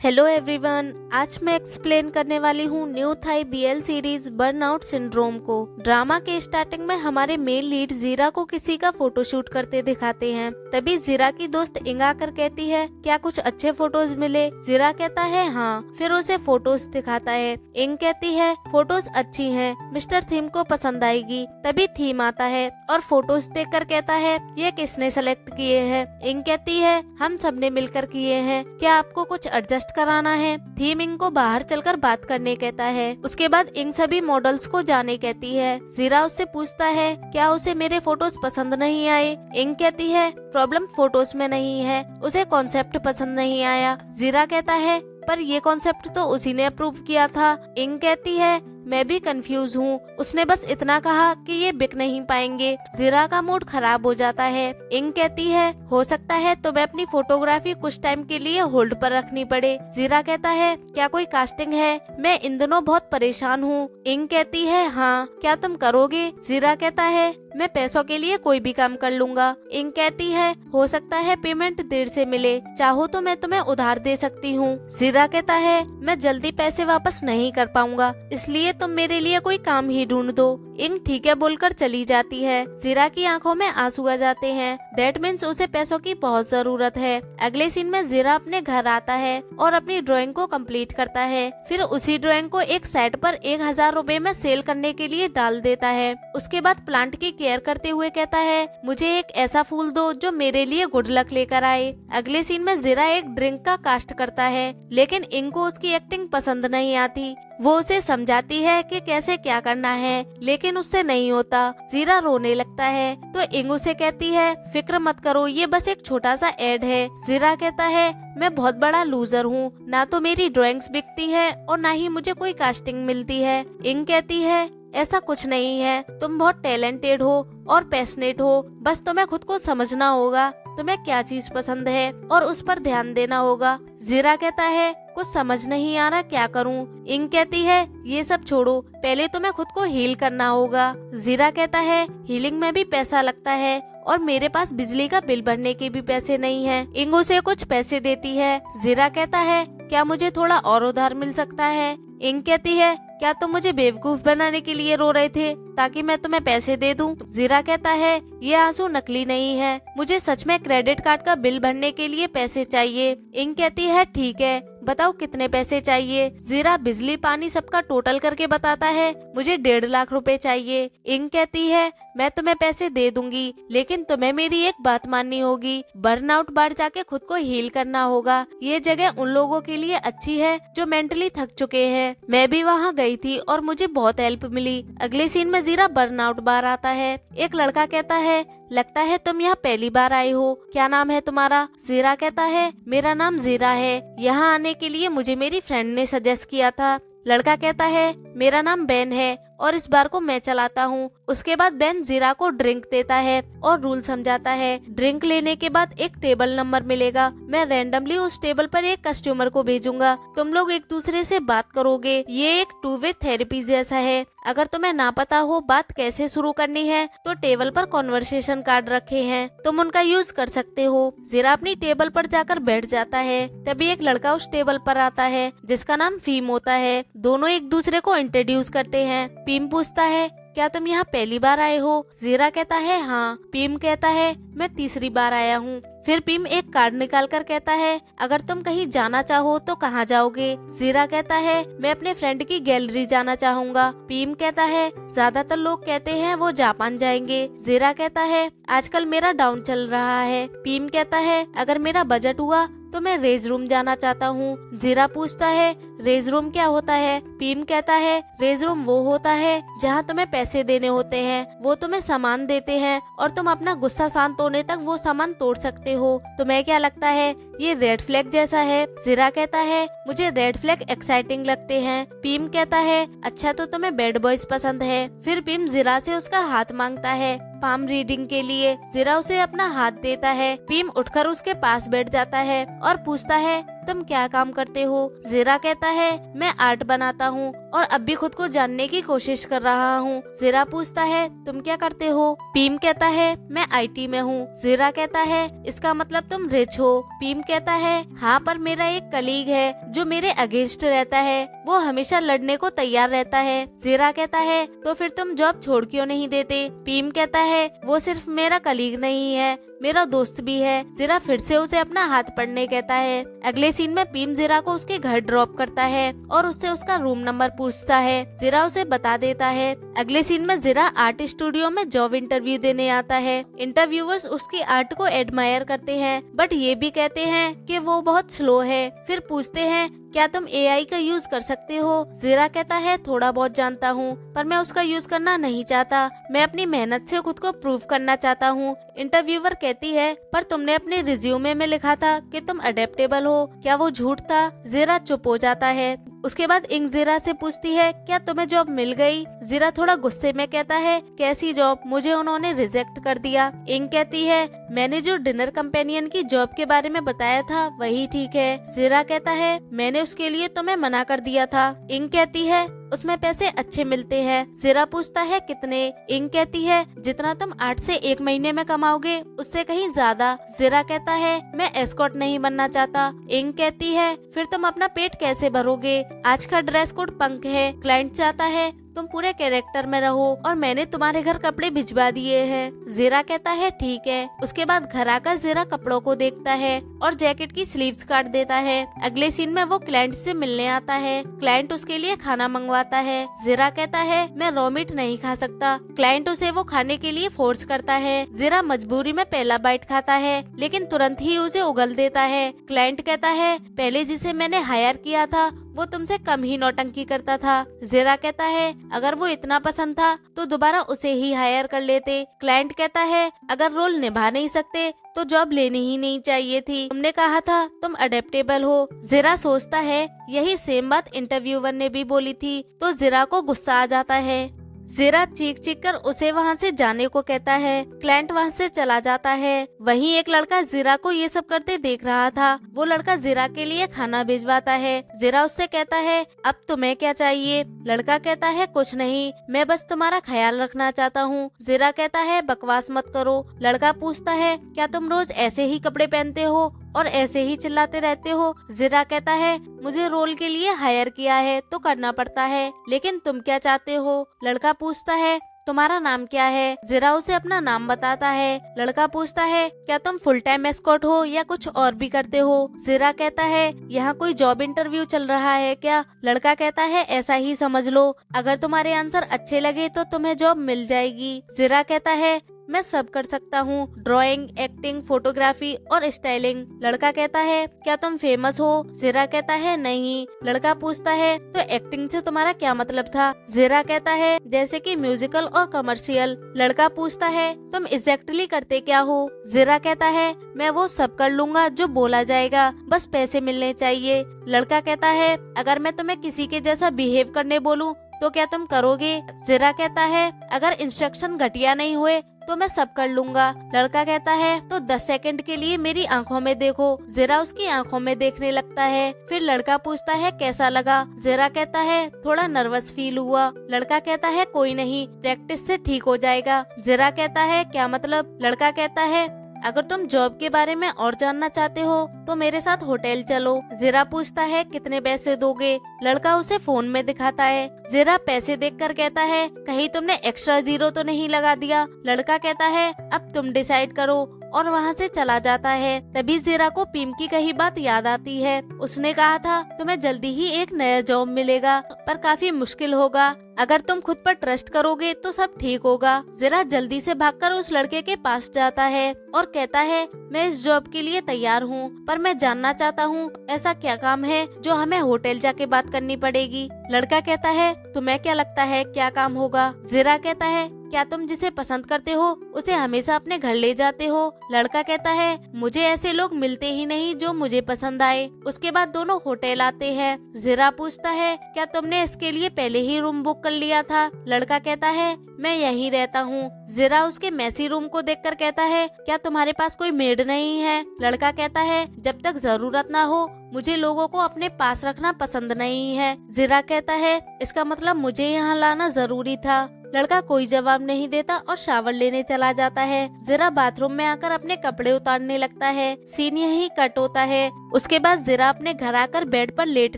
Hello everyone, आज मैं explain करने वाली हूँ new Thai BL series burnout syndrome को। ड्रामा के स्टार्टिंग में हमारे मेन लीड जीरा को किसी का फोटोशूट करते दिखाते हैं। तभी जीरा की दोस्त इंग आकर कहती है, क्या कुछ अच्छे फोटोज मिले? जीरा कहता है हाँ, फिर उसे फोटोज दिखाता है। इंग कहती है फोटोज अच्छी हैं, मिस्टर थीम को पसंद आएगी। तभी थीम आता है और फोटोज देखकर कहता है, ये किसने सेलेक्ट किए हैं? इंग कहती है हम सबने मिलकर किए हैं, क्या आपको कुछ एडजस्ट कराना है? थीम इंग को बाहर चलकर बात करने कहता है। उसके बाद इंग सभी मॉडल्स को जाने कहती है। जीरा उससे पूछता है क्या उसे मेरे फोटोज पसंद नहीं आए? इंग कहती है प्रॉब्लम फोटोज में नहीं है, उसे कॉन्सेप्ट पसंद नहीं आया। जीरा कहता है पर ये कॉन्सेप्ट तो उसी ने अप्रूव किया था। इंग कहती है मैं भी कंफ्यूज हूँ, उसने बस इतना कहा कि ये बिक नहीं पाएंगे। जीरा का मूड खराब हो जाता है। इंग कहती है हो सकता है तो मैं अपनी फोटोग्राफी कुछ टाइम के लिए होल्ड पर रखनी पड़े। जीरा कहता है क्या कोई कास्टिंग है? मैं इन दिनों बहुत परेशान हूँ। इंग कहती है हाँ, क्या तुम करोगे? जीरा कहता है मैं पैसों के लिए कोई भी काम कर लूंगा। इंग कहती है हो सकता है पेमेंट देर से मिले, चाहो तो मैं तुम्हें उधार दे सकती हूँ। जीरा कहता है मैं जल्दी पैसे वापस नहीं कर पाऊंगा, इसलिए तुम मेरे लिए कोई काम ही ढूंढ दो। इंग ठीक है बोलकर चली जाती है। जीरा की आंखों में आंसू आ जाते हैं। दैट मीन्स उसे पैसों की बहुत जरूरत है। अगले सीन में जीरा अपने घर आता है और अपनी ड्राइंग को कंप्लीट करता है। फिर उसी ड्राइंग को एक साइट पर 1000 रुपए में सेल करने के लिए डाल देता है। उसके बाद प्लांट की केयर करते हुए कहता है मुझे एक ऐसा फूल दो जो मेरे लिए गुड लक लेकर आए। अगले सीन में जीरा एक ड्रिंक का कास्ट करता है, लेकिन इंग को उसकी एक्टिंग पसंद नहीं आती। वो उसे समझाती है कि कैसे क्या करना है, लेकिन उससे नहीं होता। जीरा रोने लगता है तो इंग उसे कहती है फिक्र मत करो, ये बस एक छोटा सा एड है। जीरा कहता है मैं बहुत बड़ा लूजर हूँ, ना तो मेरी ड्राइंग्स बिकती है और ना ही मुझे कोई कास्टिंग मिलती है। इंग कहती है ऐसा कुछ नहीं है, तुम बहुत टैलेंटेड हो और पैशनेट हो, बस तुम्हें खुद को समझना होगा, तुम्हें क्या चीज पसंद है और उस पर ध्यान देना होगा। जीरा कहता है कुछ समझ नहीं आ रहा, क्या करूं? इंग कहती है ये सब छोड़ो, पहले तुम्हें खुद को हील करना होगा। जीरा कहता है हीलिंग में भी पैसा लगता है और मेरे पास बिजली का बिल भरने के भी पैसे नहीं हैं। इंग उसे कुछ पैसे देती है। जीरा कहता है क्या मुझे थोड़ा और उधार मिल सकता है? इंग कहती है क्या तुम मुझे बेवकूफ बनाने के लिए रो रहे थे ताकि मैं तुम्हें पैसे दे दूं? जीरा कहता है ये आंसू नकली नहीं है, मुझे सच में क्रेडिट कार्ड का बिल भरने के लिए पैसे चाहिए। इंग कहती है ठीक है, बताओ कितने पैसे चाहिए? जीरा बिजली पानी सबका टोटल करके बताता है मुझे 1.5 लाख रुपए चाहिए। इंग कहती है मैं तुम्हें पैसे दे दूंगी, लेकिन तुम्हें मेरी एक बात माननी होगी, बर्नआउट बार जाके खुद को हील करना होगा। ये जगह उन लोगों के लिए अच्छी है जो मेंटली थक चुके हैं। मैं भी वहाँ गई थी और मुझे बहुत हेल्प मिली। अगले सीन में जीरा बर्नआउट बार आता है। एक लड़का कहता है लगता है तुम यहाँ पहली बार आए हो, क्या नाम है तुम्हारा? जीरा कहता है मेरा नाम जीरा है, यहाँ आने के लिए मुझे मेरी फ्रेंड ने सजेस्ट किया था। लड़का कहता है मेरा नाम बेन है और इस बार को मैं चलाता हूँ। उसके बाद बेन जीरा को ड्रिंक देता है और रूल समझाता है। ड्रिंक लेने के बाद एक टेबल नंबर मिलेगा, मैं रैंडमली उस टेबल पर एक कस्टमर को भेजूंगा, तुम लोग एक दूसरे से बात करोगे। ये एक 2 वे थेरेपी जैसा है। अगर तुम्हें ना पता हो बात कैसे शुरू करनी है तो टेबल पर कॉन्वर्सेशन कार्ड रखे हैं, तुम उनका यूज कर सकते हो। जीरा अपनी टेबल पर जाकर बैठ जाता है। तभी एक लड़का उस टेबल पर आता है जिसका नाम फीम होता है। दोनों एक दूसरे को इंट्रोड्यूस करते हैं। पीम पूछता है क्या तुम यहाँ पहली बार आए हो? जीरा कहता है हाँ। पीम कहता है मैं तीसरी बार आया हूँ। फिर पीम एक कार्ड निकाल कर कहता है अगर तुम कहीं जाना चाहो तो कहाँ जाओगे? जीरा कहता है मैं अपने फ्रेंड की गैलरी जाना चाहूँगा। पीम कहता है ज्यादातर लोग कहते हैं वो जापान जाएंगे। जीरा कहता है आजकल मेरा डाउन चल रहा है। पीम कहता है अगर मेरा बजट हुआ तो मैं रेज रूम जाना चाहता हूँ। जीरा पूछता है रेज रूम क्या होता है? पीम कहता है रेज रूम वो होता है जहाँ तुम्हें पैसे देने होते हैं, वो तुम्हें सामान देते हैं और तुम अपना गुस्सा शांत होने तक वो सामान तोड़ सकते हो। तुम्हें क्या लगता है ये रेड फ्लैग जैसा है? जीरा कहता है मुझे रेड फ्लैग एक्साइटिंग लगते हैं। पीम कहता है अच्छा तो तुम्हें बैड बॉयज पसंद है। फिर पीम जीरा से उसका हाथ मांगता है पाम रीडिंग के लिए। जीरा उसे अपना हाथ देता है। पीम उठकर उसके पास बैठ जाता है और पूछता है तुम क्या काम करते हो? ज़ीरा कहता है मैं आर्ट बनाता हूँ और अब भी खुद को जानने की कोशिश कर रहा हूँ। ज़ीरा पूछता है तुम क्या करते हो? पीम कहता है मैं IT में हूँ। ज़ीरा कहता है इसका मतलब तुम रिच हो। पीम कहता है हाँ, पर मेरा एक कलीग है जो मेरे अगेंस्ट रहता है, वो हमेशा लड़ने को तैयार रहता है। ज़ीरा कहता है तो फिर तुम जॉब छोड़ क्यों नहीं देते? पीम कहता है वो सिर्फ मेरा कलीग नहीं है, मेरा दोस्त भी है। ज़ीरा फिर से उसे अपना हाथ पढ़ने कहता है। अगले सीन में पीम ज़ीरा को उसके घर ड्रॉप करता है और उससे उसका रूम नंबर पूछता है। ज़ीरा उसे बता देता है। अगले सीन में ज़ीरा आर्ट स्टूडियो में जॉब इंटरव्यू देने आता है। इंटरव्यूअर्स उसकी आर्ट को एडमायर करते हैं, बट ये भी कहते हैं कि वो बहुत स्लो है। फिर पूछते हैं क्या तुम AI का यूज कर सकते हो? ज़ीरा कहता है थोड़ा बहुत जानता हूँ, पर मैं उसका यूज करना नहीं चाहता। मैं अपनी मेहनत से खुद को प्रूव करना चाहता हूँ। इंटरव्यूअर कहती है पर तुमने अपने रिज्यूमे में लिखा था कि तुम अडेप्टेबल हो, क्या वो झूठ था? ज़ीरा चुप हो जाता है। उसके बाद इंग ज़ीरा से पूछती है क्या तुम्हें जॉब मिल गई? ज़ीरा थोड़ा गुस्से में कहता है कैसी जॉब? मुझे उन्होंने रिजेक्ट कर दिया। इंग कहती है मैंने जो डिनर कंपेनियन की जॉब के बारे में बताया था वही ठीक है। ज़ीरा कहता है मैंने उसके लिए तुम्हें मना कर दिया था। इंग कहती है उसमें पैसे अच्छे मिलते हैं। ज़ीरा पूछता है कितने? इंग कहती है जितना तुम 8 से 1 महीने में कमाओगे उससे कहीं ज्यादा। ज़ीरा कहता है मैं एस्कॉर्ट नहीं बनना चाहता। इंग कहती है फिर तुम अपना पेट कैसे भरोगे? आज का ड्रेस कोड पंक है, क्लाइंट चाहता है तुम पूरे कैरेक्टर में रहो और मैंने तुम्हारे घर कपड़े भिजवा दिए हैं। ज़ीरा कहता है ठीक है। उसके बाद घर आकर ज़ीरा कपड़ों को देखता है और जैकेट की स्लीव्स काट देता है। अगले सीन में वो क्लाइंट से मिलने आता है। क्लाइंट उसके लिए खाना मंगवाता है। ज़ीरा कहता है मैं रॉ मीट नहीं खा सकता। क्लाइंट उसे वो खाने के लिए फोर्स करता है। ज़ीरा मजबूरी में पहला बाइट खाता है, लेकिन तुरंत ही उसे उगल देता है। क्लाइंट कहता है पहले जिसे मैंने हायर किया था वो तुमसे कम ही नौटंकी करता था। ज़ीरा कहता है अगर वो इतना पसंद था तो दोबारा उसे ही हायर कर लेते। क्लाइंट कहता है अगर रोल निभा नहीं सकते तो जॉब लेनी ही नहीं चाहिए थी, तुमने कहा था तुम अडेप्टेबल हो। ज़ीरा सोचता है यही सेम बात इंटरव्यूअर ने भी बोली थी, तो ज़ीरा को गुस्सा आ जाता है। ज़ीरा चीख चीख कर उसे वहाँ से जाने को कहता है। क्लाइंट वहाँ से चला जाता है। वहीं एक लड़का ज़ीरा को ये सब करते देख रहा था। वो लड़का ज़ीरा के लिए खाना भिजवाता है। ज़ीरा उससे कहता है अब तुम्हें क्या चाहिए? लड़का कहता है कुछ नहीं, मैं बस तुम्हारा ख्याल रखना चाहता हूँ। ज़ीरा कहता है बकवास मत करो। लड़का पूछता है क्या तुम रोज ऐसे ही कपड़े पहनते हो और ऐसे ही चिल्लाते रहते हो? ज़ीरा कहता है मुझे रोल के लिए हायर किया है तो करना पड़ता है, लेकिन तुम क्या चाहते हो? लड़का पूछता है तुम्हारा नाम क्या है? ज़ीरा उसे अपना नाम बताता है। लड़का पूछता है क्या तुम फुल टाइम एस्कॉर्ट हो या कुछ और भी करते हो? ज़ीरा कहता है यहाँ कोई जॉब इंटरव्यू चल रहा है क्या? लड़का कहता है ऐसा ही समझ लो, अगर तुम्हारे आंसर अच्छे लगे तो तुम्हें जॉब मिल जाएगी। ज़ीरा कहता है मैं सब कर सकता हूँ, ड्राइंग, एक्टिंग, फोटोग्राफी और स्टाइलिंग। लड़का कहता है क्या तुम फेमस हो? ज़ीरा कहता है नहीं। लड़का पूछता है तो एक्टिंग से तुम्हारा क्या मतलब था? ज़ीरा कहता है जैसे कि म्यूजिकल और कमर्शियल। लड़का पूछता है तुम एग्जैक्टली करते क्या हो? ज़ीरा कहता है मैं वो सब कर लूंगा जो बोला जाएगा, बस पैसे मिलने चाहिए। लड़का कहता है अगर मैं तुम्हें किसी के जैसा बिहेव करने बोलूं तो क्या तुम करोगे? ज़ीरा कहता है अगर इंस्ट्रक्शन घटिया नहीं हुए तो मैं सब कर लूंगा। लड़का कहता है तो 10 सेकंड के लिए मेरी आंखों में देखो। ज़ीरा उसकी आंखों में देखने लगता है। फिर लड़का पूछता है कैसा लगा? ज़ीरा कहता है थोड़ा नर्वस फील हुआ। लड़का कहता है कोई नहीं, प्रैक्टिस से ठीक हो जाएगा। ज़ीरा कहता है क्या मतलब? लड़का कहता है अगर तुम जॉब के बारे में और जानना चाहते हो तो मेरे साथ होटल चलो। ज़ीरा पूछता है कितने पैसे दोगे? लड़का उसे फोन में दिखाता है। ज़ीरा पैसे देखकर कहता है कहीं तुमने एक्स्ट्रा जीरो तो नहीं लगा दिया? लड़का कहता है अब तुम डिसाइड करो और वहाँ से चला जाता है। तभी ज़ीरा को पीम की कही बात याद आती है। उसने कहा था तुम्हें जल्दी ही एक नया जॉब मिलेगा, पर काफी मुश्किल होगा। अगर तुम खुद पर ट्रस्ट करोगे तो सब ठीक होगा। ज़ीरा जल्दी से भागकर उस लड़के के पास जाता है और कहता है मैं इस जॉब के लिए तैयार हूँ, पर मैं जानना चाहता हूँ ऐसा क्या काम है जो हमें होटल जाके बात करनी पड़ेगी। लड़का कहता है तुम्हें क्या लगता है क्या काम होगा? ज़ीरा कहता है क्या तुम जिसे पसंद करते हो उसे हमेशा अपने घर ले जाते हो? लड़का कहता है मुझे ऐसे लोग मिलते ही नहीं जो मुझे पसंद आए। उसके बाद दोनों होटल आते हैं। ज़ीरा पूछता है क्या तुमने इसके लिए पहले ही रूम बुक कर लिया था? लड़का कहता है मैं यहीं रहता हूँ। ज़ीरा उसके मैसी रूम को देखकर कहता है क्या तुम्हारे पास कोई मेड नहीं है? लड़का कहता है जब तक जरूरत ना हो मुझे लोगों को अपने पास रखना पसंद नहीं है। ज़ीरा कहता है इसका मतलब मुझे यहाँ लाना जरूरी था। लड़का कोई जवाब नहीं देता और शावर लेने चला जाता है। ज़ीरा बाथरूम में आकर अपने कपड़े उतारने लगता है। सीन यही कट होता है। उसके बाद ज़ीरा अपने घर आकर बेड पर लेट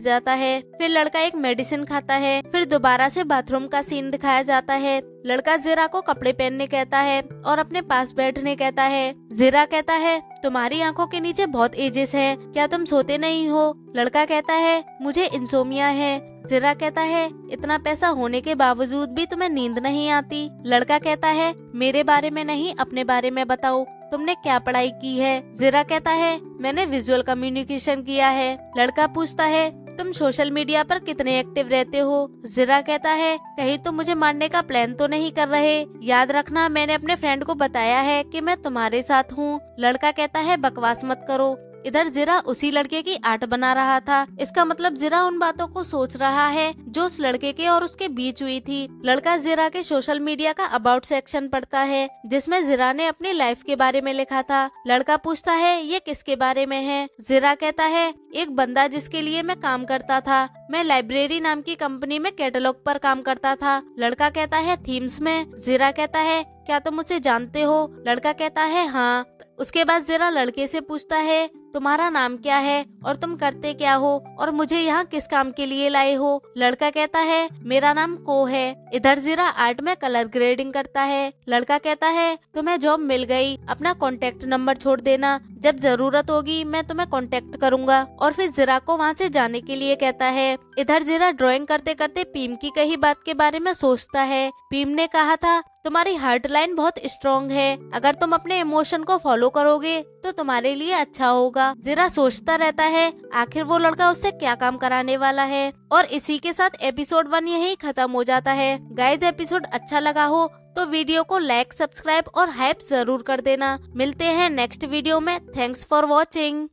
जाता है। फिर लड़का एक मेडिसिन खाता है। फिर दोबारा से बाथरूम का सीन दिखाया जाता है। लड़का ज़ीरा को कपड़े पहनने कहता है और अपने पास बैठने कहता है। ज़ीरा कहता है तुम्हारी आंखों के नीचे बहुत एजेस हैं, क्या तुम सोते नहीं हो? लड़का कहता है मुझे इंसोमिया है। ज़ीरा कहता है इतना पैसा होने के बावजूद भी तुम्हें नींद नहीं आती? लड़का कहता है मेरे बारे में नहीं, अपने बारे में बताओ, तुमने क्या पढ़ाई की है? ज़ीरा कहता है मैंने विजुअल कम्युनिकेशन किया है। लड़का पूछता है तुम सोशल मीडिया पर कितने एक्टिव रहते हो? ज़ीरा कहता है कहीं तुम मुझे मारने का प्लान तो नहीं कर रहे? याद रखना मैंने अपने फ्रेंड को बताया है कि मैं तुम्हारे साथ हूँ। लड़का कहता है बकवास मत करो। इधर ज़ीरा उसी लड़के की आर्ट बना रहा था। इसका मतलब ज़ीरा उन बातों को सोच रहा है जो उस लड़के के और उसके बीच हुई थी। लड़का ज़ीरा के सोशल मीडिया का अबाउट सेक्शन पढ़ता है जिसमें ज़ीरा ने अपनी लाइफ के बारे में लिखा था। लड़का पूछता है ये किसके बारे में है? ज़ीरा कहता है एक बंदा जिसके लिए मैं काम करता था। मैं लाइब्रेरी नाम की कंपनी में कैटलॉग पर काम करता था। लड़का कहता है थीम्स में? ज़ीरा कहता है क्या तुम उसे जानते हो? लड़का कहता है हाँ। उसके बाद ज़ीरा लड़के से पूछता है तुम्हारा नाम क्या है और तुम करते क्या हो और मुझे यहाँ किस काम के लिए लाए हो? लड़का कहता है मेरा नाम को है। इधर ज़ीरा आर्ट में कलर ग्रेडिंग करता है। लड़का कहता है तुम्हें जॉब मिल गई, अपना कॉन्टेक्ट नंबर छोड़ देना, जब जरूरत होगी मैं तुम्हें कांटेक्ट करूंगा। और फिर ज़ीरा को वहाँ से जाने के लिए कहता है। इधर ज़ीरा ड्राइंग करते करते पीम की कही बात के बारे में सोचता है। पीम ने कहा था तुम्हारी हार्ट लाइन बहुत स्ट्रॉन्ग है, अगर तुम अपने इमोशन को फॉलो करोगे तो तुम्हारे लिए अच्छा होगा। ज़ीरा सोचता रहता है आखिर वो लड़का उससे क्या काम कराने वाला है। और इसी के साथ एपिसोड 1 यही खत्म हो जाता है। गाइज एपिसोड अच्छा लगा हो तो वीडियो को लाइक, सब्सक्राइब और हाइप जरूर कर देना। मिलते हैं नेक्स्ट वीडियो में। Thanks for watching.